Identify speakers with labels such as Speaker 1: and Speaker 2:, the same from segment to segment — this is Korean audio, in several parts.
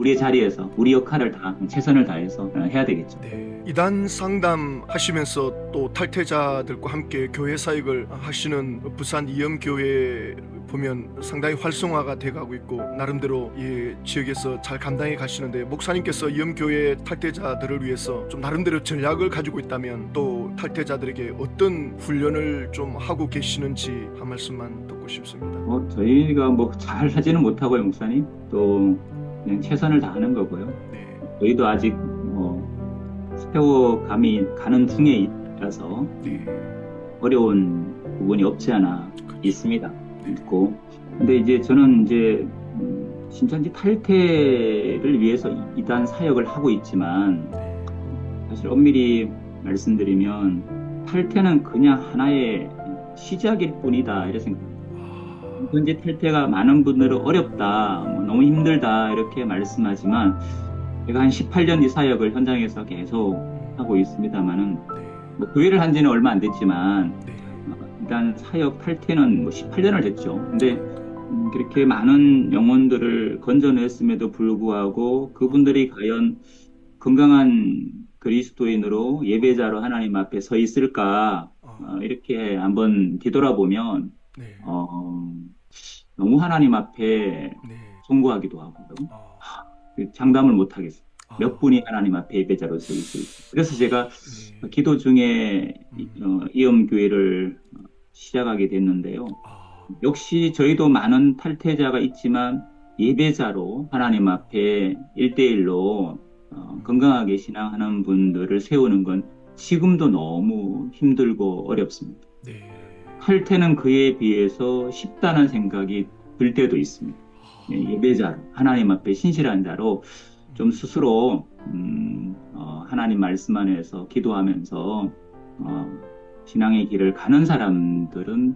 Speaker 1: 우리의 자리에서 우리 역할을 다 최선을 다해서 해야 되겠죠.
Speaker 2: 네. 이단 상담하시면서 또 탈퇴자들과 함께 교회 사역을 하시는 부산 이엄교회 보면 상당히 활성화가 돼가고 있고 나름대로 이 지역에서 잘 감당해 가시는데, 목사님께서 이엄교회 탈퇴자들을 위해서 좀 나름대로 전략을 가지고 있다면 또 탈퇴자들에게 어떤 훈련을 좀 하고 계시는지 한 말씀만 듣고 싶습니다.
Speaker 1: 저희가 뭐 잘 하지는 못하고요, 목사님. 또 그냥 최선을 다하는 거고요.
Speaker 2: 네.
Speaker 1: 저희도 아직 세워감이 가는 중이라서
Speaker 2: 네.
Speaker 1: 어려운 부분이 없지 않아 있습니다. 있고. 근데 이제 저는 이제 신천지 탈퇴를 위해서 이단 사역을 하고 있지만, 사실 엄밀히 말씀드리면 탈퇴는 그냥 하나의 시작일 뿐이다, 이렇게 생각합니다. 현재 탈퇴가 많은 분들은 어렵다, 너무 힘들다 이렇게 말씀하지만, 제가 한 18년 이 사역을 현장에서 계속 하고 있습니다만은, 뭐 교회를 한 지는 얼마 안 됐지만 일단 사역 탈퇴는 18년을 됐죠. 근데 그렇게 많은 영혼들을 건져냈음에도 불구하고 그분들이 과연 건강한 그리스도인으로 예배자로 하나님 앞에 서 있을까, 이렇게 한번 뒤돌아보면
Speaker 2: 네.
Speaker 1: 너무 하나님 앞에
Speaker 2: 네.
Speaker 1: 송구하기도 하고 장담을 못 하겠어요. 몇 분이 하나님 앞에 예배자로 서 있을지. 그래서 제가
Speaker 2: 네.
Speaker 1: 기도 중에 이엄교회를 시작하게 됐는데요. 역시 저희도 많은 탈퇴자가 있지만 예배자로 하나님 앞에 1대1로 건강하게 신앙하는 분들을 세우는 건 지금도 너무 힘들고 어렵습니다.
Speaker 2: 네.
Speaker 1: 탈퇴는 그에 비해서 쉽다는 생각이 들 때도 있습니다. 예배자로, 하나님 앞에 신실한 자로 좀 스스로 하나님 말씀 안에서 기도하면서 신앙의 길을 가는 사람들은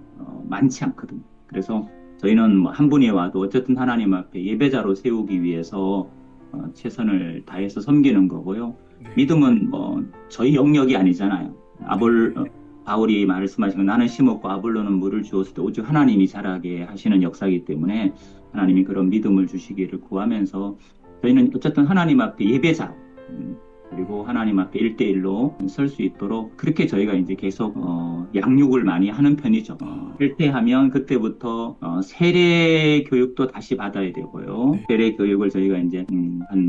Speaker 1: 많지 않거든요. 그래서 저희는 한 분이 와도 어쨌든 하나님 앞에 예배자로 세우기 위해서 최선을 다해서 섬기는 거고요.
Speaker 2: 네.
Speaker 1: 믿음은 저희 영역이 아니잖아요. 바울이 말씀하신 건 나는 심었고 아볼로는 물을 주었을 때 오직 하나님이 자라게 하시는 역사이기 때문에 하나님이 그런 믿음을 주시기를 구하면서 저희는 어쨌든 하나님 앞에 예배자, 그리고 하나님 앞에 1대1로 설 수 있도록 그렇게 저희가 이제 계속 양육을 많이 하는 편이죠. 탈퇴하면 그때부터 세례 교육도 다시 받아야 되고요.
Speaker 2: 네.
Speaker 1: 세례 교육을 저희가 이제 한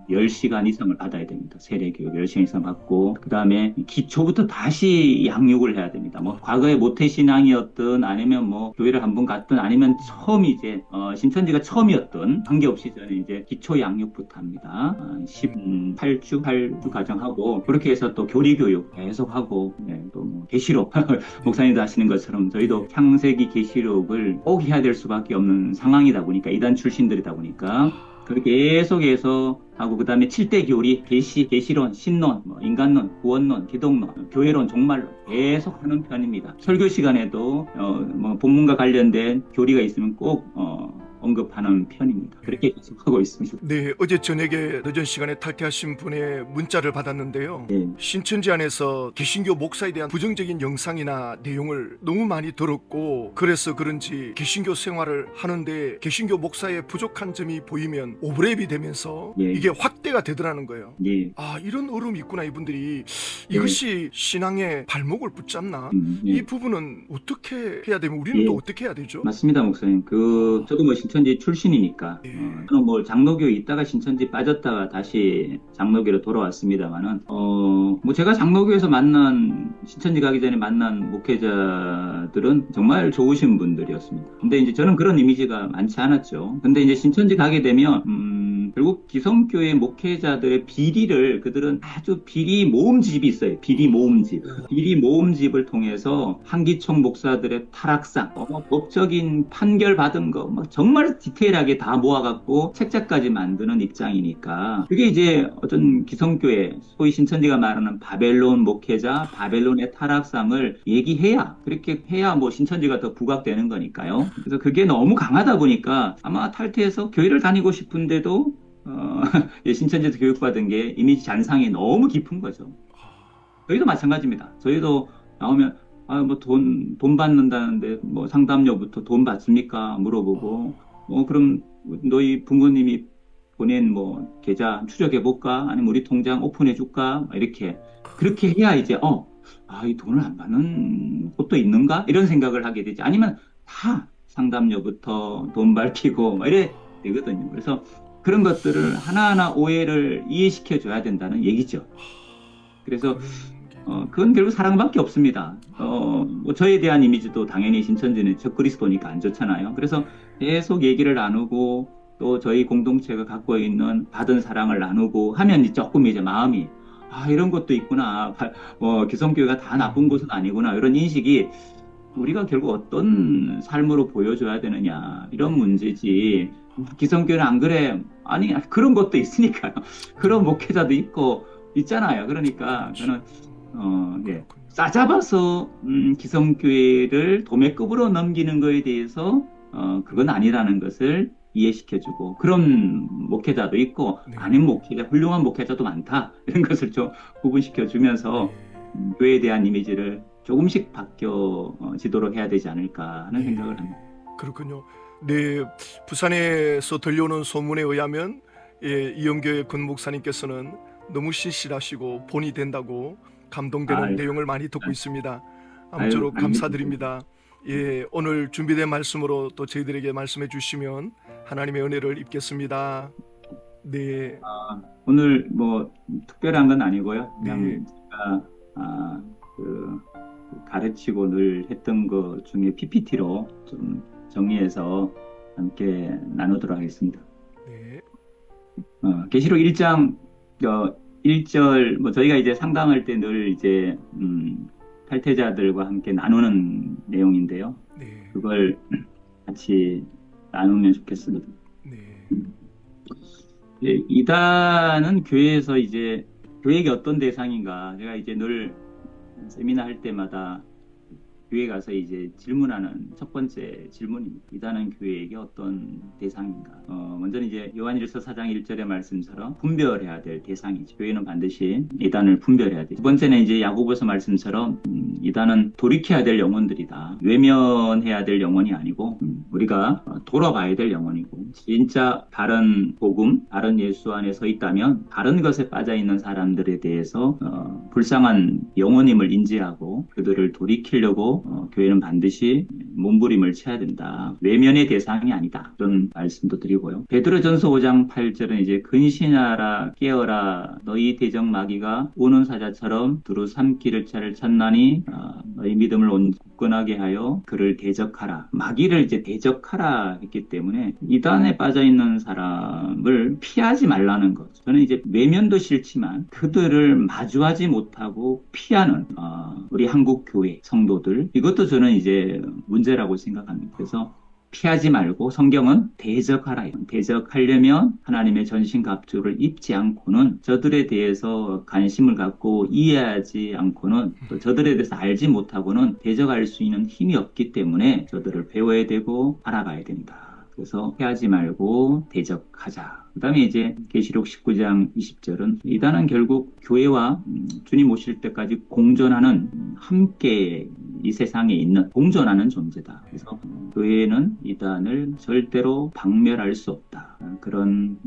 Speaker 1: 10시간 이상을 받아야 됩니다. 세례 교육 10시간 이상 받고, 그 다음에 기초부터 다시 양육을 해야 됩니다. 과거에 모태신앙이었든 아니면 교회를 한번 갔든 아니면 처음 이제 신천지가 처음이었든 관계없이 저는 이제 기초 양육부터 합니다. 18주 8주 가정하고, 그렇게 해서 또 교리교육 계속하고, 또 계시록 목사님도 하시는 것처럼 저희도 창세기 계시록을 꼭 해야 될 수밖에 없는 상황이다 보니까, 이단 출신들이다 보니까 그렇게 계속해서 하고, 그 다음에 7대 교리, 계시론, 신론, 인간론, 구원론, 기독론, 교회론, 종말론 계속 하는 편입니다. 설교 시간에도 본문과 관련된 교리가 있으면 꼭 언급하는 편입니다. 그렇게 계속하고 있습니다.
Speaker 2: 네, 어제 저녁에 늦은 시간에 탈퇴하신 분의 문자를 받았는데요.
Speaker 1: 네.
Speaker 2: 신천지 안에서 개신교 목사에 대한 부정적인 영상이나 내용을 너무 많이 들었고, 그래서 그런지 개신교 생활을 하는데 개신교 목사의 부족한 점이 보이면 오버랩이 되면서 이게 확대가 되더라는 거예요. 이런 어려움이 있구나, 이분들이. 이것이 신앙의 발목을 붙잡나? 이 부분은 어떻게 해야 되면 우리는 또 어떻게 해야 되죠?
Speaker 1: 맞습니다, 목사님. 저도 신천지 출신이니까 저는 장로교에 있다가 신천지 빠졌다가 다시 장로교로 돌아왔습니다만은 제가 장로교에서 신천지 가기 전에 만난 목회자들은 정말 좋으신 분들이었습니다. 근데 이제 저는 그런 이미지가 많지 않았죠. 근데 이제 신천지 가게 되면 결국 기성교회 목회자들의 그들은 아주 비리 모음집이 있어요. 비리 모음집을 통해서 한기총 목사들의 타락상, 법적인 판결 받은 거 정말 디테일하게 다 모아갖고 책자까지 만드는 입장이니까, 그게 이제 어떤 기성교회, 소위 신천지가 말하는 바벨론 목회자, 바벨론의 타락상을 얘기해야, 그렇게 해야 신천지가 더 부각되는 거니까요. 그래서 그게 너무 강하다 보니까 아마 탈퇴해서 교회를 다니고 싶은데도 신천지에서 교육받은 게 이미지 잔상이 너무 깊은 거죠. 저희도 마찬가지입니다. 저희도 나오면 돈 받는다는데 상담료부터 돈 받습니까? 물어보고, 그럼 너희 부모님이 보낸 뭐 계좌 추적해 볼까? 아니면 우리 통장 오픈해 줄까? 이렇게 그렇게 해야 이제 이 돈을 안 받는 곳도 있는가? 이런 생각을 하게 되지. 아니면 다 상담료부터 돈 밝히고 막 이래 되거든요. 그래서 그런 것들을 하나하나 오해를 이해시켜 줘야 된다는 얘기죠. 그래서 그건 결국 사랑밖에 없습니다. 뭐 저에 대한 이미지도 당연히 신천지는 적그리스 보니까 안 좋잖아요. 그래서 계속 얘기를 나누고 또 저희 공동체가 갖고 있는 받은 사랑을 나누고 하면 조금 이제 마음이 이런 것도 있구나. 기성교회가 다 나쁜 곳은 아니구나. 이런 인식이 우리가 결국 어떤 삶으로 보여줘야 되느냐 이런 문제지. 기성교회는 안 그래. 아니 그런 것도 있으니까요. 그런 목회자도 있잖아요. 그러니까 저는 싸잡아서 기성교회를 도매급으로 넘기는 거에 대해서 그건 아니라는 것을 이해시켜주고 그런 목회자도 있고 아닌 목회자, 훌륭한 목회자도 많다 이런 것을 좀 구분시켜주면서 교회에 대한 이미지를 조금씩 바뀌어지도록 해야 되지 않을까 하는 생각을 합니다.
Speaker 2: 그렇군요. 네, 부산에서 들려오는 소문에 의하면 이영교회 권 목사님께서는 너무 신실하시고 본이 된다고 감동되는 내용을 많이 듣고 있습니다. 아무쪼록 감사드립니다. 오늘 준비된 말씀으로 또 저희들에게 말씀해 주시면 하나님의 은혜를 입겠습니다. 네.
Speaker 1: 오늘 뭐 특별한 건 아니고요. 그냥 제가 가르치고 늘 했던 것 중에 PPT로 좀 정리해서 함께 나누도록 하겠습니다.
Speaker 2: 네.
Speaker 1: 계시록 1장 1절 뭐 저희가 이제 상담할 때 늘 이제 탈퇴자들과 함께 나누는 내용인데요.
Speaker 2: 네.
Speaker 1: 그걸 같이 나누면 좋겠습니다.
Speaker 2: 네.
Speaker 1: 이단은 교회에서 이제 교회가 어떤 대상인가 제가 이제 늘 세미나 할 때마다 교회 가서 이제 질문하는 첫 번째 질문입니다. 이단은 교회에게 어떤 대상인가? 먼저는 이제 요한일서 4장 1절의 말씀처럼 분별해야 될 대상이죠. 교회는 반드시 이단을 분별해야 돼요. 두 번째는 이제 야고보서 말씀처럼 이단은 돌이켜야 될 영혼들이다. 외면해야 될 영혼이 아니고 우리가 돌아봐야 될 영혼이고 진짜 바른 복음, 바른 예수 안에 서 있다면 다른 것에 빠져 있는 사람들에 대해서 불쌍한 영혼임을 인지하고 그들을 돌이키려고 교회는 반드시 몸부림을 쳐야 된다. 외면의 대상이 아니다. 그런 말씀도 드리고요. 베드로전서 5장 8절은 이제 근신하라 깨어라 너희 대적 마귀가 오는 사자처럼 두루 삼키를 차를 찾나니 너희 믿음을 굳건하게 하여 그를 대적하라. 마귀를 이제 대적하라 했기 때문에 이단에 빠져 있는 사람을 피하지 말라는 거죠. 저는 이제 외면도 싫지만 그들을 마주하지 못하고 피하는 우리 한국 교회 성도들 이것도 저는 이제 문제라고 생각합니다. 그래서 피하지 말고 성경은 대적하라. 대적하려면 하나님의 전신갑주를 입지 않고는 저들에 대해서 관심을 갖고 이해하지 않고는 또 저들에 대해서 알지 못하고는 대적할 수 있는 힘이 없기 때문에 저들을 배워야 되고 알아가야 된다. 그래서 피하지 말고 대적하자. 그 다음에 이제 계시록 19장 20절은 이단은 결국 교회와 주님 오실 때까지 공존하는 함께 이 세상에 있는 공존하는 존재다. 그래서 교회는 이단을 절대로 박멸할 수 없다. 그런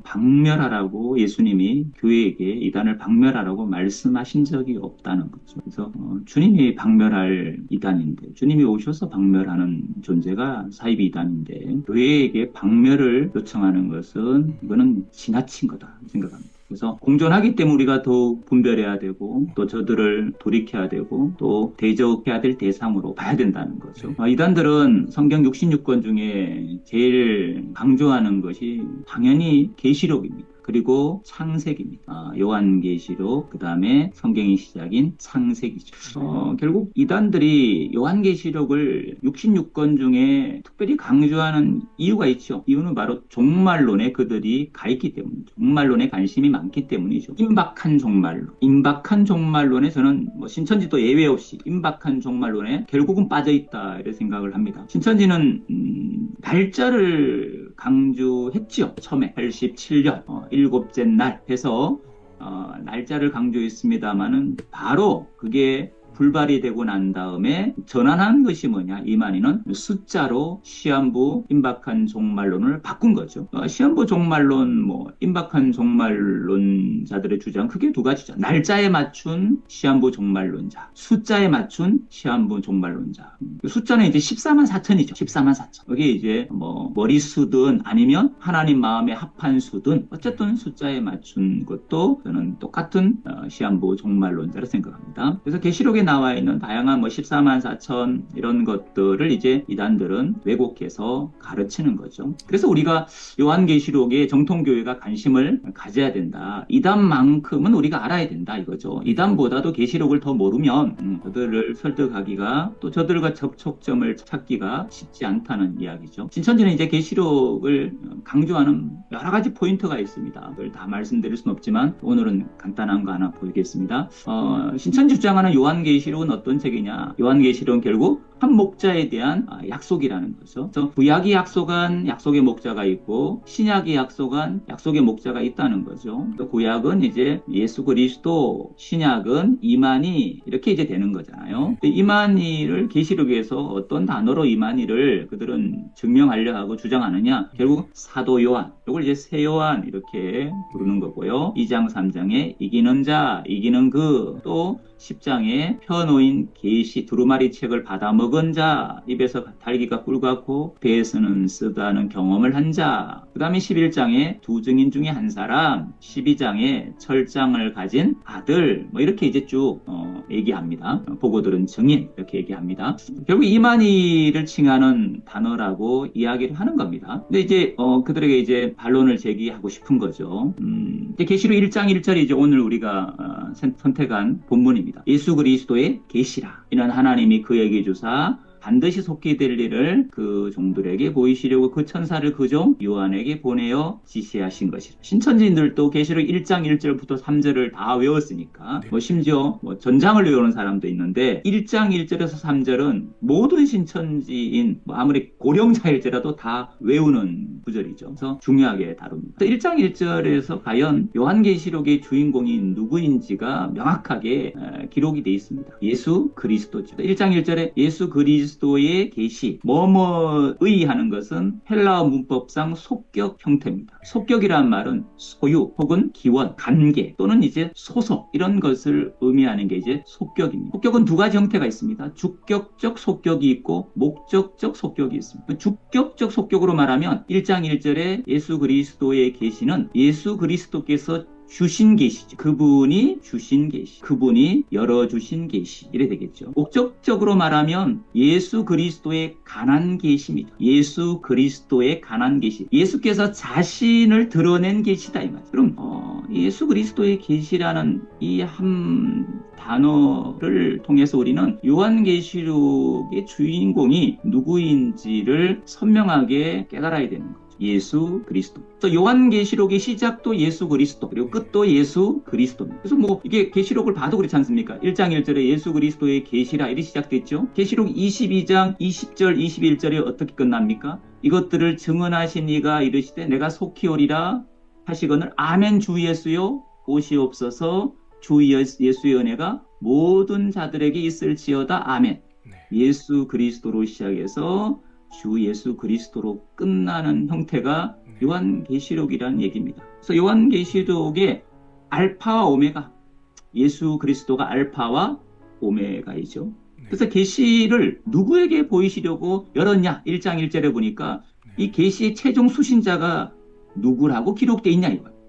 Speaker 1: 박멸하라고 예수님이 교회에게 이단을 박멸하라고 말씀하신 적이 없다는 거죠. 그래서 주님이 박멸할 이단인데 주님이 오셔서 박멸하는 존재가 사이비 이단인데 교회에게 박멸을 요청하는 것은 이거는 지나친 거다 생각합니다. 그래서 공존하기 때문에 우리가 더욱 분별해야 되고 또 저들을 돌이켜야 되고 또 대적해야 될 대상으로 봐야 된다는 거죠. 이단들은 성경 66권 중에 제일 강조하는 것이 당연히 계시록입니다. 그리고 창세기입니다. 요한계시록 그 다음에 성경의 시작인 창세기죠. 결국 이단들이 요한계시록을 66권 중에 특별히 강조하는 이유가 있죠. 이유는 바로 종말론에 그들이 가 있기 때문이죠. 종말론에 관심이 많기 때문이죠. 임박한 종말론. 임박한 종말론에 저는 신천지도 예외 없이 임박한 종말론에 결국은 빠져있다 이렇게 생각을 합니다. 신천지는 날짜를 강조했죠. 처음에 87년 일곱째 날 해서 날짜를 강조했습니다마는 바로 그게 불발이 되고 난 다음에 전환한 것이 뭐냐? 이만희는 숫자로 시한부 임박한 종말론을 바꾼 거죠. 시한부 종말론, 임박한 종말론자들의 주장 크게 두 가지죠. 날짜에 맞춘 시한부 종말론자, 숫자에 맞춘 시한부 종말론자. 숫자는 이제 14만 4천이죠. 14만 4천. 여기 이제 머리수든 아니면 하나님 마음에 합한 수든 어쨌든 숫자에 맞춘 것도 저는 똑같은 시한부 종말론자로 생각합니다. 그래서 계시록에 나와 있는 다양한 14만 4천 이런 것들을 이제 이단들은 왜곡해서 가르치는 거죠. 그래서 우리가 요한계시록에 정통교회가 관심을 가져야 된다. 이단만큼은 우리가 알아야 된다 이거죠. 이단보다도 계시록을 더 모르면 저들을 설득하기가 또 저들과 접촉점을 찾기가 쉽지 않다는 이야기죠. 신천지는 이제 계시록을 강조하는 여러 가지 포인트가 있습니다. 그걸 다 말씀드릴 수는 없지만 오늘은 간단한 거 하나 보이겠습니다. 신천지 주장하는 요한계시록은 어떤 책이냐? 요한계시록은 결국 한 목자에 대한 약속이라는 거죠. 그래서 구약이 약속한 약속의 목자가 있고 신약이 약속한 약속의 목자가 있다는 거죠. 또 구약은 이제 예수 그리스도, 신약은 이만희 이렇게 이제 되는 거잖아요. 이만희를 계시록에서 어떤 단어로 이만희를 그들은 증명하려 하고 주장하느냐? 결국 사도 요한, 이걸 이제 새 요한 이렇게 부르는 거고요. 2장 3장에 이기는 자, 이기는 그, 또 10장에 펴놓인 계시 두루마리 책을 받아먹은 자, 입에서 달기가 꿀같고 배에서는 쓰다는 경험을 한 자, 그 다음에 11장에 두 증인 중에 한 사람, 12장에 철장을 가진 아들, 이렇게 이제 쭉 얘기합니다. 보고 들은 증인 이렇게 얘기합니다. 결국 이만희를 칭하는 단어라고 이야기를 하는 겁니다. 근데 이제 그들에게 이제 반론을 제기하고 싶은 거죠. 이제 계시록 1장 1절이 이제 오늘 우리가 선택한 본문입니다. 예수 그리스도의 계시라. 이는 하나님이 그에게 주사 반드시 속히 될 일을 그 종들에게 보이시려고 그 천사를 그 종 요한에게 보내어 지시하신 것이라. 신천지인들도 계시록 1장 1절부터 3절을 다 외웠으니까 심지어 전장을 외우는 사람도 있는데 1장 1절에서 3절은 모든 신천지인 아무리 고령자일지라도 다 외우는 구절이죠. 그래서 중요하게 다룹니다. 1장 1절에서 과연 요한계시록의 주인공이 누구인지가 명확하게 기록이 되어 있습니다. 예수 그리스도죠. 1장 1절에 예수 그리스도의 계시, 뭐뭐의 하는 것은 헬라어 문법상 속격 형태입니다. 속격이란 말은 소유 혹은 기원, 관계 또는 이제 소속 이런 것을 의미하는 게 이제 속격입니다. 속격은 두 가지 형태가 있습니다. 주격적 속격이 있고 목적적 속격이 있습니다. 주격적 속격으로 말하면 1장 1절에 예수 그리스도의 계시는 예수 그리스도께서 주신 계시죠. 그분이 주신 계시, 그분이 열어주신 계시 이래 되겠죠. 목적적으로 말하면 예수 그리스도의 관한 계시입니다. 예수 그리스도의 관한 계시, 예수께서 자신을 드러낸 계시다 이 말이죠. 그럼 예수 그리스도의 계시라는 이 한 단어를 통해서 우리는 요한계시록의 주인공이 누구인지를 선명하게 깨달아야 되는 거예요. 예수 그리스도. 그래서 요한계시록의 시작도 예수 그리스도, 그리고 끝도 예수 그리스도입니다. 그래서 이게 계시록을 봐도 그렇지 않습니까? 1장 1절에 예수 그리스도의 계시라 이렇게 시작됐죠. 계시록 22장 20절 21절에 어떻게 끝납니까? 이것들을 증언하신 이가 이르시되 내가 속히 오리라 하시거늘 아멘 주 예수여 오시옵소서. 주 예수의 은혜가 모든 자들에게 있을지어다. 아멘. 예수 그리스도로 시작해서 주 예수 그리스도로 끝나는 형태가 요한계시록이라는 얘기입니다. 그래서 요한계시록의 알파와 오메가, 예수 그리스도가 알파와 오메가이죠. 그래서 계시를 누구에게 보이시려고 열었냐? 1장 1절에 보니까 이 계시의 최종 수신자가 누구라고 기록되어 있냐 이거예요.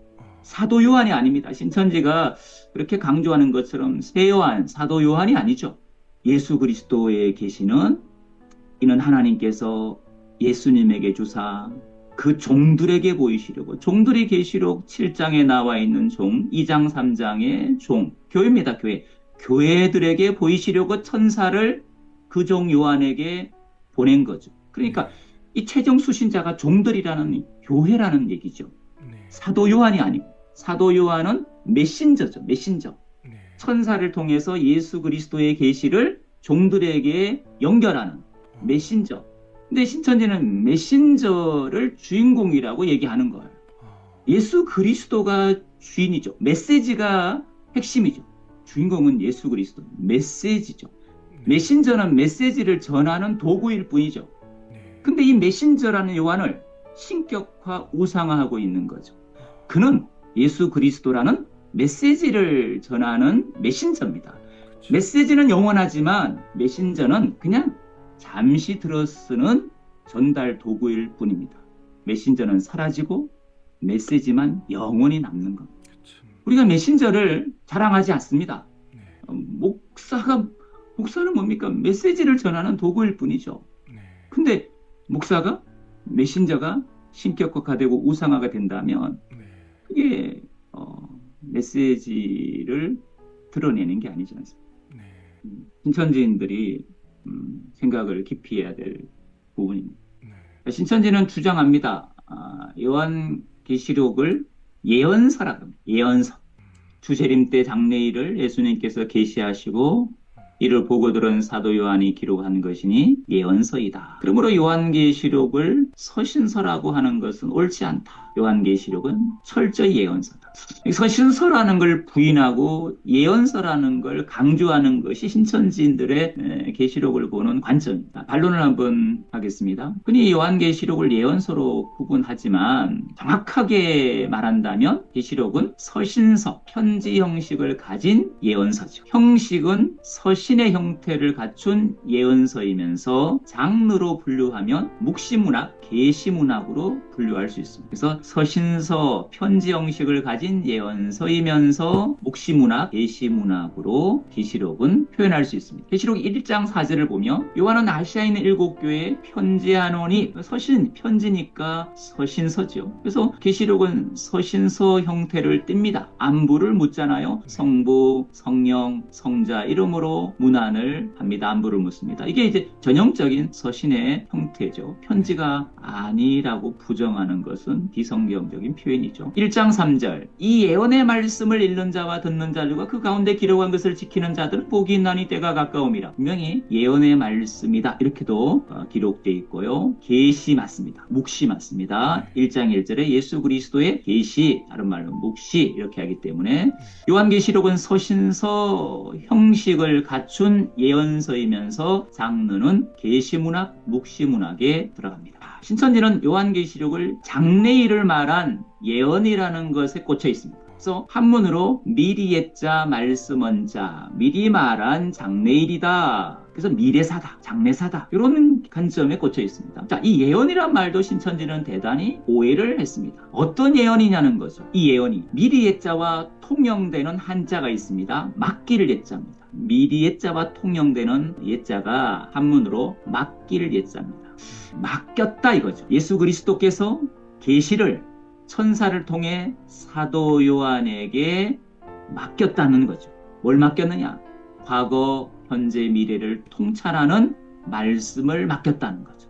Speaker 1: 사도 요한이 아닙니다. 신천지가 그렇게 강조하는 것처럼 새 요한, 사도 요한이 아니죠. 예수 그리스도의 계시는 이는 하나님께서 예수님에게 주사 그 종들에게 보이시려고, 종들의 계시록 7장에 나와 있는 종, 2장 3장의 종, 교회입니다. 교회들에게 보이시려고 천사를 그 종 요한에게 보낸 거죠. 그러니까 이 최종 수신자가 종들이라는 교회라는 얘기죠. 사도 요한이 아니고, 사도 요한은 메신저죠. 메신저. 천사를 통해서 예수 그리스도의 계시를 종들에게 연결하는 메신저. 근데 신천지는 메신저를 주인공이라고 얘기하는 거예요. 예수 그리스도가 주인이죠. 메시지가 핵심이죠. 주인공은 예수 그리스도, 메시지죠. 메신저는 메시지를 전하는 도구일 뿐이죠. 근데 이 메신저라는 요한을 신격화, 우상화하고 있는 거죠. 그는 예수 그리스도라는 메시지를 전하는 메신저입니다. 메시지는 영원하지만 메신저는 그냥 잠시 들어쓰는 전달 도구일 뿐입니다. 메신저는 사라지고 메시지만 영원히 남는 겁니다. 우리가 메신저를 자랑하지 않습니다. 목사는 뭡니까? 메시지를 전하는 도구일 뿐이죠. 근데 목사가, 메신저가 신격화되고 우상화가 된다면 그게 메시지를 드러내는 게 아니지 않습니까? 신천지인들이 생각을 깊이 해야 될 부분입니다. 신천지는 주장합니다. 요한계시록을 예언서라고 합니다. 예언서. 주재림 때 장래일을 예수님께서 계시하시고 이를 보고 들은 사도 요한이 기록한 것이니 예언서이다. 그러므로 요한계시록을 서신서라고 하는 것은 옳지 않다. 요한계시록은 철저히 예언서다. 서신서라는 걸 부인하고 예언서라는 걸 강조하는 것이 신천지인들의 계시록을 보는 관점입니다. 반론을 한번 하겠습니다. 흔히 요한계시록을 예언서로 구분하지만 정확하게 말한다면 계시록은 서신서, 편지 형식을 가진 예언서죠. 형식은 서신의 형태를 갖춘 예언서이면서 장르로 분류하면 묵시문학, 계시문학으로 분류할 수 있습니다. 그래서 서신서, 편지 형식을 가진 예언서이면서 묵시문학, 계시문학으로 계시록은 표현할 수 있습니다. 계시록 1장 4절을 보면 요한은 아시아에 있는 7교회에 편지하노니, 서신, 편지니까 서신서죠. 그래서 계시록은 서신서 형태를 띱니다. 안부를 묻잖아요. 성부, 성령, 성자 이름으로 문안을 합니다. 안부를 묻습니다. 이게 이제 전형적인 서신의 형태죠. 편지가 아니라고 부정하는 것은 비성경적인 표현이죠. 1장 3절 이 예언의 말씀을 읽는 자와 듣는 자들과 그 가운데 기록한 것을 지키는 자들은 복이 있나니 때가 가까움이라. 분명히 예언의 말씀이다 이렇게도 기록되어 있고요. 계시 맞습니다. 묵시 맞습니다. 1장 1절에 예수 그리스도의 계시, 다른 말로 묵시 이렇게 하기 때문에 요한계시록은 서신서 형식을 갖춘 예언서이면서 장르는 계시문학, 묵시문학에 들어갑니다. 신천지는 요한계시록을 장래일을 말한 예언이라는 것에 꽂혀 있습니다. 그래서 한문으로 미리 옛자 말씀은 자, 미리 말한 장래일이다. 그래서 미래사다, 장래사다 이런 관점에 꽂혀 있습니다. 자, 이 예언이란 말도 신천지는 대단히 오해를 했습니다. 어떤 예언이냐는 거죠. 이 예언이 미리 옛자와 통용되는 한자가 있습니다. 맡길 옛자입니다. 미리 옛자와 통용되는 옛자가 한문으로 맡길 옛자입니다. 맡겼다 이거죠. 예수 그리스도께서 계시를 천사를 통해 사도 요한에게 맡겼다는 거죠. 뭘 맡겼느냐? 과거, 현재, 미래를 통찰하는 말씀을 맡겼다는 거죠.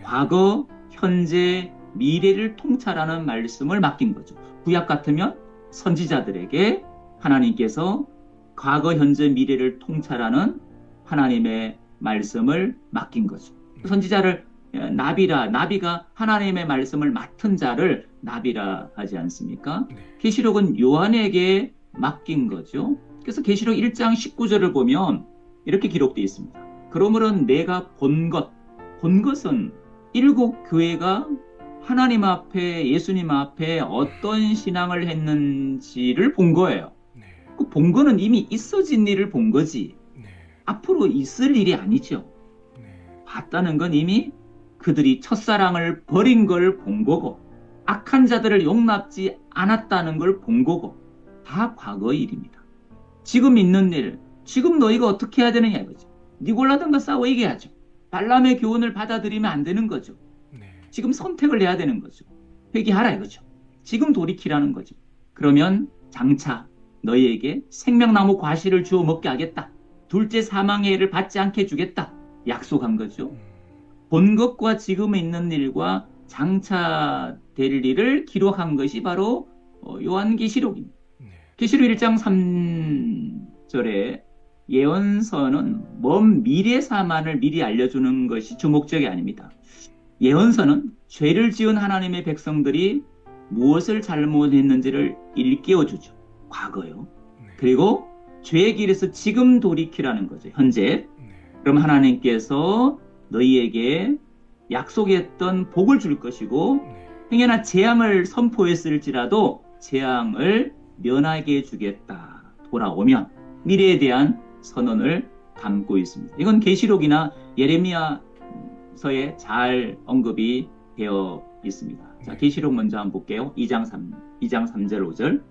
Speaker 1: 과거, 현재, 미래를 통찰하는 말씀을 맡긴 거죠. 구약 같으면 선지자들에게 하나님께서 과거, 현재, 미래를 통찰하는 하나님의 말씀을 맡긴 거죠. 선지자를 나비가 하나님의 말씀을 맡은 자를 나비라 하지 않습니까? 계시록은 요한에게 맡긴 거죠. 그래서 계시록 1장 19절을 보면 이렇게 기록되어 있습니다. 그러므로 내가 본 것은 7교회가 하나님 앞에, 예수님 앞에 어떤 신앙을 했는지를 본 거예요. 그 본 거는 이미 있어진 일을 본 거지 앞으로 있을 일이 아니죠. 봤다는 건 이미 그들이 첫사랑을 버린 걸 본 거고 악한 자들을 용납지 않았다는 걸 본 거고 다 과거의 일입니다. 지금 있는 일, 지금 너희가 어떻게 해야 되느냐 이거죠. 니골라든가 싸워 이겨야죠. 발람의 교훈을 받아들이면 안 되는 거죠. 지금 선택을 해야 되는 거죠. 회개하라 이거죠. 지금 돌이키라는 거죠. 그러면 장차 너희에게 생명나무 과실을 주어 먹게 하겠다. 둘째 사망의 해를 받지 않게 해주겠다. 약속한 거죠. 본 것과 지금 있는 일과 장차 될 일을 기록한 것이 바로 요한계시록입니다. 계시록 1장 3절에 예언서는 먼 미래 사만을 미리 알려주는 것이 주목적이 아닙니다. 예언서는 죄를 지은 하나님의 백성들이 무엇을 잘못했는지를 일깨워주죠. 과거요. 그리고 죄의 길에서 지금 돌이키라는 거죠. 현재. 그럼 하나님께서 너희에게 약속했던 복을 줄 것이고 행여나 재앙을 선포했을지라도 재앙을 면하게 해주겠다. 돌아오면 미래에 대한 선언을 담고 있습니다. 이건 계시록이나 예레미야서에 잘 언급이 되어 있습니다. 자, 계시록 먼저 한번 볼게요. 2장 3절 5절.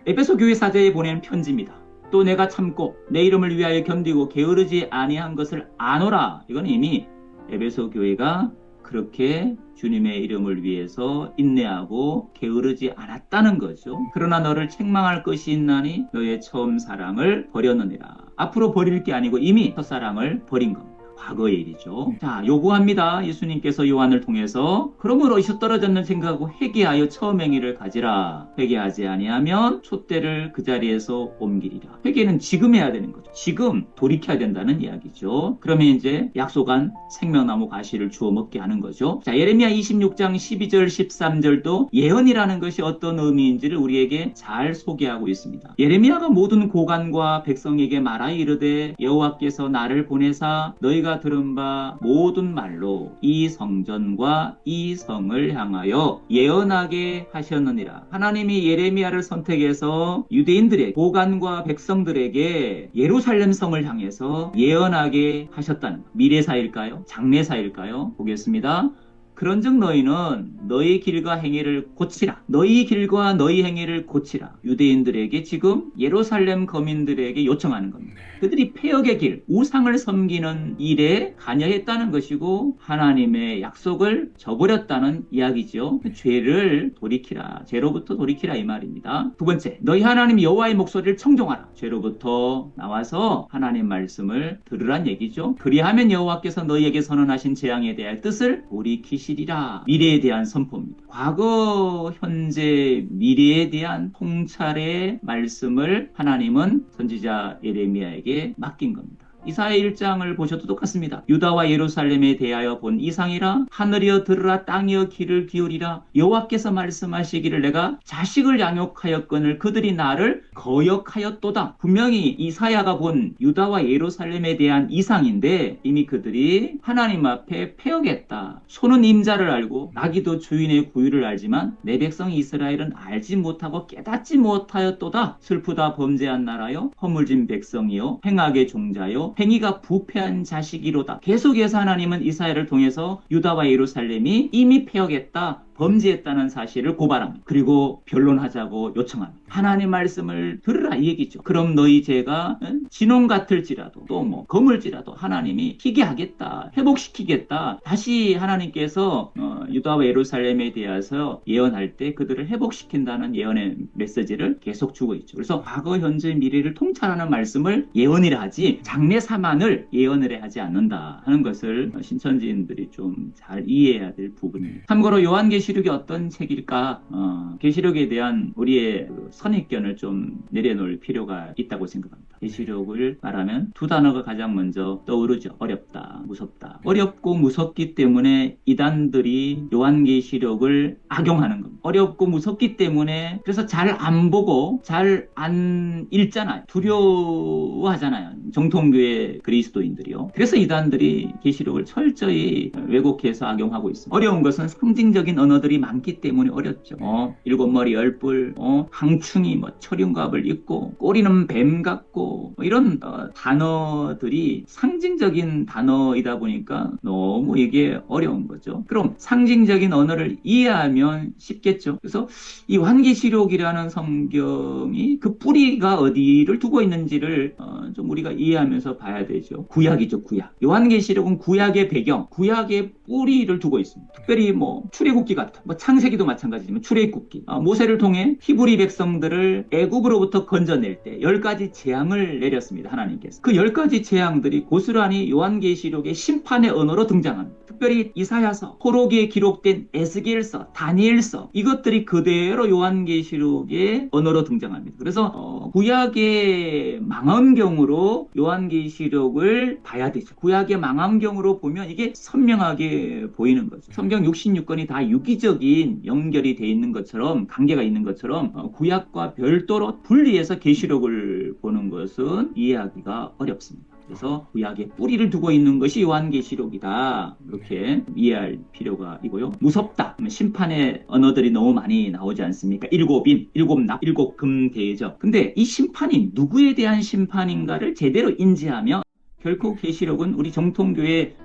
Speaker 1: 에베소 교회 사제에 보낸 편지입니다. 또 내가 참고 내 이름을 위하여 견디고 게으르지 아니한 것을 아노라. 이건 이미 에베소 교회가 그렇게 주님의 이름을 위해서 인내하고 게으르지 않았다는 거죠. 그러나 너를 책망할 것이 있나니 너의 처음 사랑을 버렸느니라. 앞으로 버릴 게 아니고 이미 첫사랑을 버린 겁니다. 과거의 일이죠. 자, 요구합니다. 예수님께서 요한을 통해서 그러므로 이서 떨어졌는 생각하고 회개하여 처음 행위를 가지라. 회개하지 아니하면 촛대를 그 자리에서 옮기리라. 회개는 지금 해야 되는 거죠. 지금 돌이켜야 된다는 이야기죠. 그러면 이제 약속한 생명나무 가시를 주워 먹게 하는 거죠. 자, 예레미야 26장 12절 13절도 예언이라는 것이 어떤 의미인지를 우리에게 잘 소개하고 있습니다. 예레미야가 모든 고관과 백성에게 말하여 이르되 여호와께서 나를 보내사 너희가 들은 바 모든 말로 이 성전과 이 성을 향하여 예언하게 하셨느니라. 하나님이 예레미야를 선택해서 유대인들의 고관과 백성들에게 예루살렘 성을 향해서 예언하게 하셨다는 것. 미래사일까요? 장래사일까요? 보겠습니다. 그런즉 너희는 너희 길과 행위를 고치라. 너희 길과 너희 행위를 고치라. 유대인들에게 지금 예루살렘 거민들에게 요청하는 겁니다. 그들이 폐역의 길, 우상을 섬기는 일에 관여했다는 것이고 하나님의 약속을 저버렸다는 이야기죠. 죄를 돌이키라. 죄로부터 돌이키라 이 말입니다. 두 번째, 너희 하나님 여호와의 목소리를 청종하라. 죄로부터 나와서 하나님 말씀을 들으란 얘기죠. 그리하면 여호와께서 너희에게 선언하신 재앙에 대할 뜻을 돌이키시리라. 미래에 대한 선포입니다. 과거, 현재, 미래에 대한 통찰의 말씀을 하나님은 선지자 예레미야에게 맡긴 겁니다. 이사야 1장을 보셔도 똑같습니다. 유다와 예루살렘에 대하여 본 이상이라. 하늘이여 들으라. 땅이여 귀를 기울이라. 여호와께서 말씀하시기를 내가 자식을 양육하였거늘 그들이 나를 거역하였도다. 분명히 이사야가 본 유다와 예루살렘에 대한 이상인데 이미 그들이 하나님 앞에 패역했다. 소는 임자를 알고 나귀도 주인의 구유를 알지만 내 백성 이스라엘은 알지 못하고 깨닫지 못하였도다. 슬프다 범죄한 나라여 허물진 백성이요 행악의 종자요 행위가 부패한 자식이로다. 계속해서 하나님은 이사야를 통해서 유다와 예루살렘이 이미 패역했다. 범죄했다는 사실을 고발합니다. 그리고 변론하자고 요청합니다. 하나님 말씀을 들으라 이 얘기죠. 그럼 너희 죄가 진홍 같을지라도 또 뭐 검을지라도 하나님이 희게 하겠다. 회복시키겠다. 다시 하나님께서 유다와 예루살렘에 대해서 예언할 때 그들을 회복시킨다는 예언의 메시지를 계속 주고 있죠. 그래서 과거, 현재, 미래를 통찰하는 말씀을 예언이라 하지 장래사만을 예언을 하지 않는다 하는 것을 신천지인들이 좀 잘 이해해야 될 부분입니다. 참고로 요한계시록이 어떤 책일까? 계시록에 대한 우리의 선입견을 좀 내려놓을 필요가 있다고 생각합니다. 계시록을 말하면 두 단어가 가장 먼저 떠오르죠. 어렵다, 무섭다. 어렵고 무섭기 때문에 이단들이 요한계시록을 악용하는 겁니다. 어렵고 무섭기 때문에 그래서 잘 안 보고 잘 안 읽잖아요. 두려워하잖아요. 정통교회 그리스도인들이요. 그래서 이단들이 계시록을 철저히 왜곡해서 악용하고 있습니다. 어려운 것은 상징적인 언어들이 많기 때문에 어렵죠. 일곱 머리 열뿔, 황충이 뭐 철윤갑을 입고 꼬리는 뱀 같고 이런 단어들이 상징적인 단어이다 보니까 너무 이게 어려운 거죠. 그럼 상징적인 언어를 이해하면 쉽겠죠. 그래서 이 요한계시록이라는 성경이 그 뿌리가 어디를 두고 있는지를 좀 우리가 이해하면서 봐야 되죠. 구약이죠, 구약. 요한계시록은 구약의 배경, 구약의 뿌리를 두고 있습니다. 특별히 뭐 출애굽기 같은, 뭐 창세기도 마찬가지지만 출애굽기, 모세를 통해 히브리 백성들을 애굽으로부터 건져낼 때 10가지 재앙을 내렸습니다. 하나님께서. 그 10가지 재앙들이 고스란히 요한계시록의 심판의 언어로 등장합니다. 특별히 이사야서, 호록기에 기록된 에스겔서, 다니엘서 이것들이 그대로 요한계시록의 언어로 등장합니다. 그래서 구약의 망원경으로 요한계시록을 봐야 되죠. 구약의 망원경으로 보면 이게 선명하게 보이는 거죠. 성경 66권이 다 유기적인 연결이 돼 있는 것처럼 관계가 있는 것처럼 구약과 별도로 분리해서 계시록을 보는 것은 것은 이해하기가 어렵습니다. 그래서 구약에 뿌리를 두고 있는 것이 요한계시록이다. 이렇게 이해할 필요가 있고요. 무섭다. 심판의 언어들이 너무 많이 나오지 않습니까? 일곱인, 일곱납, 일곱금대접. 근데 이 심판이 누구에 대한 심판인가를 제대로 인지하며 결코 계시록은 우리 정통교회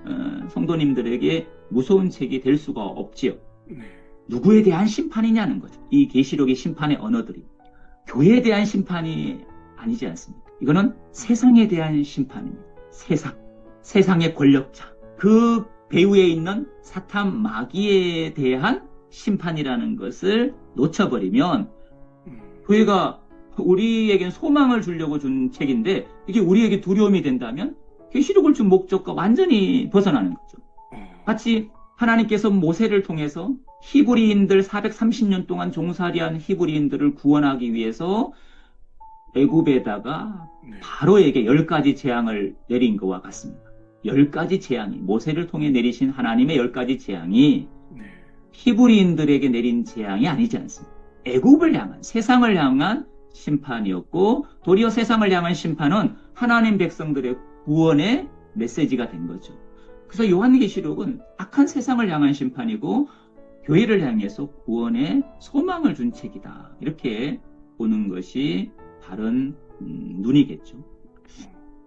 Speaker 1: 성도님들에게 무서운 책이 될 수가 없지요. 누구에 대한 심판이냐는 거죠. 이 계시록의 심판의 언어들이 교회에 대한 심판이 아니지 않습니까? 이거는 세상에 대한 심판입니다. 세상의 권력자, 그 배후에 있는 사탄 마귀에 대한 심판이라는 것을 놓쳐버리면 교회가 우리에겐 소망을 주려고 준 책인데 이게 우리에게 두려움이 된다면 계시록을 준 목적과 완전히 벗어나는 거죠. 마치 하나님께서 모세를 통해서 히브리인들 430년 동안 종살이한 히브리인들을 구원하기 위해서 애굽에다가 바로에게 10가지 재앙을 내린 것과 같습니다. 10가지 재앙이 모세를 통해 내리신 하나님의 10가지 재앙이 히브리인들에게 내린 재앙이 아니지 않습니다. 애굽을 향한 세상을 향한 심판이었고 도리어 세상을 향한 심판은 하나님 백성들의 구원의 메시지가 된 거죠. 그래서 요한계시록은 악한 세상을 향한 심판이고 교회를 향해서 구원의 소망을 준 책이다. 이렇게 보는 것이 바른 눈이겠죠.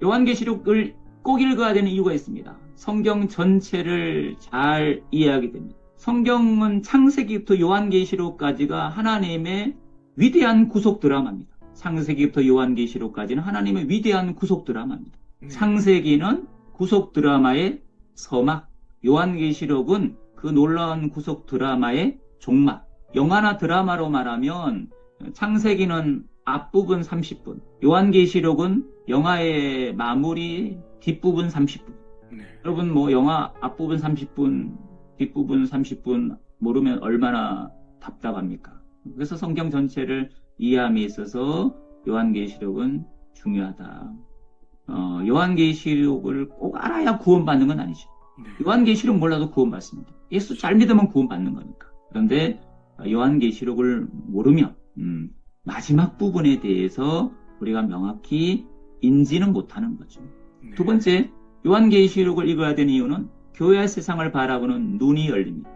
Speaker 1: 요한계시록을 꼭 읽어야 되는 이유가 있습니다. 성경 전체를 잘 이해하게 됩니다. 성경은 창세기부터 요한계시록까지가 하나님의 위대한 구속 드라마입니다. 창세기부터 요한계시록까지는 하나님의 위대한 구속 드라마입니다. 창세기는 구속 드라마의 서막, 요한계시록은 그 놀라운 구속 드라마의 종막. 영화나 드라마로 말하면 창세기는 앞부분 30분, 요한계시록은 영화의 마무리 뒷부분 30분. 여러분 뭐 영화 앞부분 30분, 뒷부분 30분 모르면 얼마나 답답합니까? 그래서 성경 전체를 이해함에 있어서 요한계시록은 중요하다. 요한계시록을 꼭 알아야 구원받는 건 아니죠. 요한계시록 몰라도 구원받습니다. 예수 잘 믿으면 구원받는 거니까. 그런데 요한계시록을 모르면 마지막 부분에 대해서 우리가 명확히 인지는 못하는 거죠. 두 번째, 요한계시록을 읽어야 되는 이유는 교회와 세상을 바라보는 눈이 열립니다.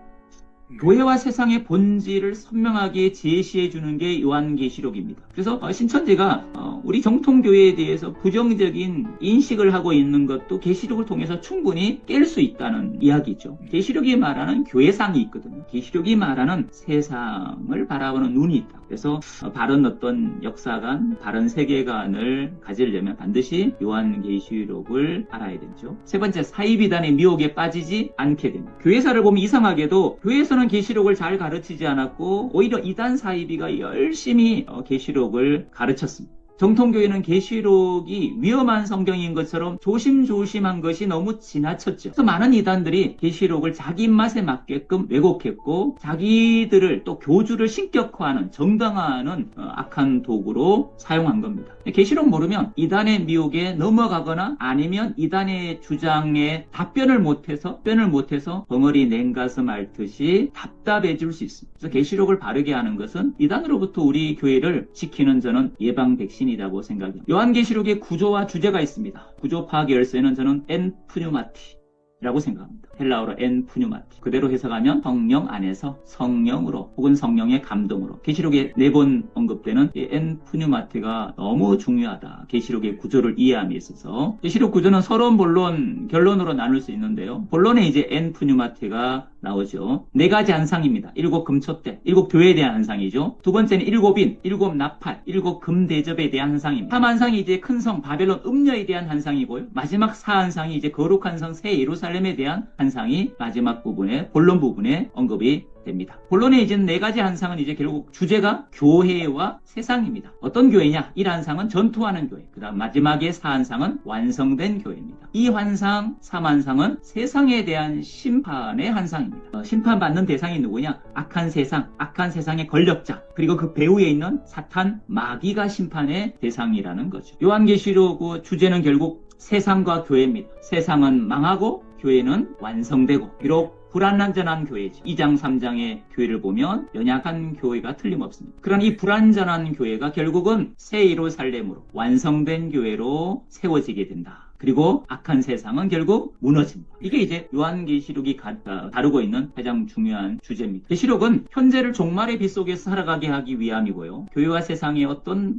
Speaker 1: 교회와 세상의 본질을 선명하게 제시해 주는 게 요한계시록입니다. 그래서 신천지가 우리 정통교회에 대해서 부정적인 인식을 하고 있는 것도 계시록을 통해서 충분히 깰 수 있다는 이야기죠. 계시록이 말하는 교회상이 있거든요. 계시록이 말하는 세상을 바라보는 눈이 있다. 그래서 바른 어떤 역사관, 바른 세계관을 가지려면 반드시 요한계시록을 알아야 되죠. 세 번째, 사이비단의 미혹에 빠지지 않게 됩니다. 교회사를 보면 이상하게도 교회에서는 계시록을 잘 가르치지 않았고 오히려 이단 사이비가 열심히 계시록을 가르쳤습니다. 정통교회는 계시록이 위험한 성경인 것처럼 조심조심한 것이 너무 지나쳤죠. 그래서 많은 이단들이 계시록을 자기 입맛에 맞게끔 왜곡했고 자기들을 또 교주를 신격화하는 정당화하는 악한 도구로 사용한 겁니다. 계시록 모르면 이단의 미혹에 넘어가거나 아니면 이단의 주장에 답변을 못해서 벙어리 냉가슴 앓듯이 답답해질 수 있습니다. 그래서 계시록을 바르게 하는 것은 이단으로부터 우리 교회를 지키는 저는 예방 백신이라고 생각합니다. 요한계시록의 구조와 주제가 있습니다. 구조 파악의 열쇠는 저는 엔 푸뉴마티라고 생각합니다. 헬라어로 엔 푸뉴마티. 그대로 해석하면 성령 안에서 성령으로 혹은 성령의 감동으로. 계시록에 4번 언급되는 이 엔 푸뉴마티가 너무 중요하다. 계시록의 구조를 이해함에 있어서. 계시록 구조는 서론, 본론, 결론으로 나눌 수 있는데요. 본론에 이제 엔 푸뉴마티가 나오죠. 4가지 한상입니다. 7 금초대, 7 교회에 대한 한상이죠. 두 번째는 7인, 7 나팔, 7 금대접에 대한 한상입니다. 3한상이 이제 큰 성 바벨론 음녀에 대한 한상이고요. 마지막 4한상이 이제 거룩한 성 새 예루살렘에 대한 한상이 마지막 부분에, 본론 부분에 언급이 됩니다. 본론에 이제 4가지 한상은 이제 결국 주제가 교회와 세상입니다. 어떤 교회냐? 1한상은 전투하는 교회. 그 다음 마지막에 4한상은 완성된 교회입니다. 2한상, 3한상은 세상에 대한 심판의 한상입니다. 심판받는 대상이 누구냐? 악한 세상, 악한 세상의 권력자, 그리고 그 배후에 있는 사탄, 마귀가 심판의 대상이라는 거죠. 요한계시록 주제는 결국 세상과 교회입니다. 세상은 망하고 교회는 완성되고 비록 불완전한 교회지. 2장 3장의 교회를 보면 연약한 교회가 틀림없습니다. 그런 이 불완전한 교회가 결국은 새 예루살렘으로 완성된 교회로 세워지게 된다. 그리고 악한 세상은 결국 무너진다. 이게 이제 요한계시록이 다루고 있는 가장 중요한 주제입니다. 계시록은 현재를 종말의 빛 속에서 살아가게 하기 위함이고요. 교회가 세상의 어떤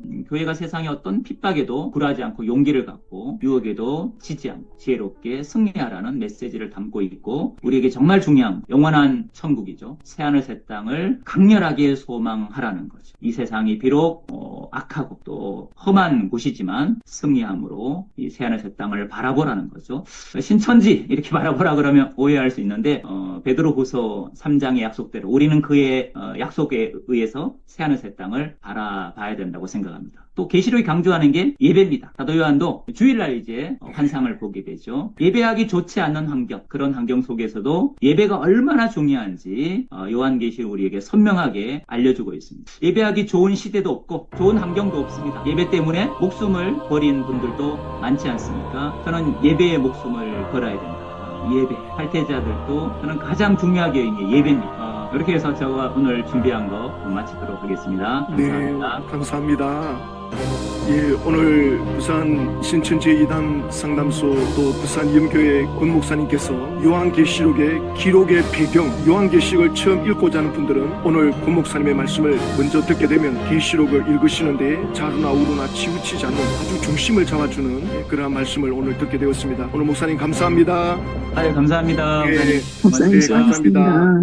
Speaker 1: 핍박에도 굴하지 않고 용기를 갖고 유혹에도 지지 않고 지혜롭게 승리하라는 메시지를 담고 있고, 우리에게 정말 중요한 영원한 천국이죠. 새하늘 새 땅을 강렬하게 소망하라는 거죠. 이 세상이 비록 악하고 또 험한 곳이지만 승리함으로 이 새하늘 새 땅을 바라보라는 거죠. 신천지 이렇게 바라보라 그러면 오해할 수 있는데 베드로후서 3장의 약속대로 우리는 그의 약속에 의해서 새하늘 새 땅을 바라봐야 된다고 생각합니다. 또 계시록이 강조하는 게 예배입니다. 사도 요한도 주일날 이제 환상을 보게 되죠. 예배하기 좋지 않는 환경, 그런 환경 속에서도 예배가 얼마나 중요한지 요한계시록 우리에게 선명하게 알려주고 있습니다. 예배하기 좋은 시대도 없고 좋은 환경도 없습니다. 예배 때문에 목숨을 버린 분들도 많지 않습니까? 저는 예배에 목숨을 걸어야 된다. 예배, 탈퇴자들도 저는 가장 중요하게 여기는 게 예배입니다. 이렇게 해서 제가 오늘 준비한 거 마치도록 하겠습니다. 감사합니다.
Speaker 2: 네, 감사합니다. 예, 오늘 부산 신천지 이단 상담소 또 부산 이음교회 권 목사님께서 요한계시록의 기록의 배경, 요한계시록을 처음 읽고자 하는 분들은 오늘 권 목사님의 말씀을 먼저 듣게 되면 계시록을 읽으시는데 자루나 우루나 치우치지 않는 아주 중심을 잡아주는 그러한 말씀을 오늘 듣게 되었습니다. 오늘 목사님 감사합니다.
Speaker 1: 감사합니다.
Speaker 2: 예,
Speaker 1: 목사님.
Speaker 2: 네, 감사합니다.